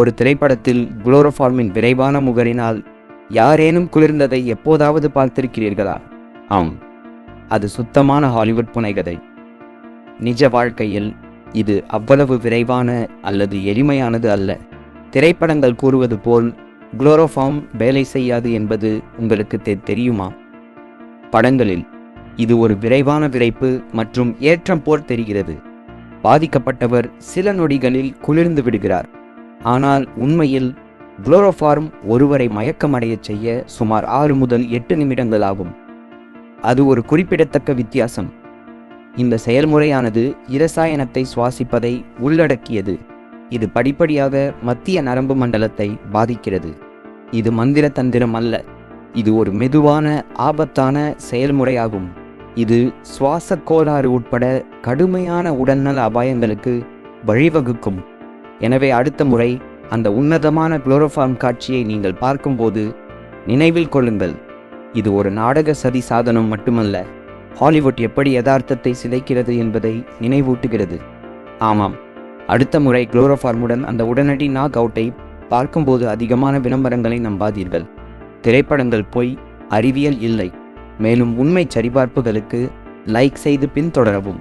ஒரு திரைப்படத்தில் குளோரோஃபார்மின் விரைவான முகரினால் யாரேனும் குளிர்ந்ததை எப்போதாவது பார்த்திருக்கிறீர்களா? ஆம், அது சுத்தமான ஹாலிவுட் புனைகதை. நிஜ வாழ்க்கையில் இது அவ்வளவு விரைவான அல்லது எளிமையானது அல்ல. திரைப்படங்கள் கூறுவது போல் குளோரோஃபார்ம் வேலை செய்யாது என்பது உங்களுக்கு தெரியுமா? படங்களில் இது ஒரு விரைவான விரைப்பு மற்றும் ஏற்றம் போல் தெரிகிறது. பாதிக்கப்பட்டவர் சில நொடிகளில் குளிர்ந்து விடுகிறார். ஆனால் உண்மையில் குளோரோஃபார்ம் ஒருவரை மயக்கமடைய செய்ய சுமார் 6 முதல் 8 நிமிடங்கள் ஆகும். அது ஒரு குறிப்பிடத்தக்க வித்தியாசம். இந்த செயல்முறையானது இரசாயனத்தை சுவாசிப்பதை உள்ளடக்கியது. இது படிப்படியாக மத்திய நரம்பு மண்டலத்தை பாதிக்கிறது. இது மந்திர தந்திரம் அல்ல, இது ஒரு மெதுவான ஆபத்தான செயல்முறையாகும். இது சுவாச கோளாறு உட்பட கடுமையான உடல்நல அபாயங்களுக்கு வழிவகுக்கும். எனவே அடுத்த முறை அந்த உன்னதமான குளோரோஃபார்ம் காட்சியை நீங்கள் பார்க்கும்போது நினைவில் கொள்ளுங்கள், இது ஒரு நாடக சதி சாதனம் மட்டுமல்ல, ஹாலிவுட் எப்படி யதார்த்தத்தை சிதைக்கிறது என்பதை நினைவூட்டுகிறது. ஆமாம், அடுத்த முறை குளோரோஃபார்முடன் அந்த உடனடி நாக் அவுட்டை பார்க்கும்போது அதிகமான விளம்பரங்களை நம்பாதீர்கள். திரைப்படங்கள் பொய், அறிவியல் இல்லை. மேலும் உண்மை சரிபார்ப்புகளுக்கு லைக் செய்து பின்தொடரவும்.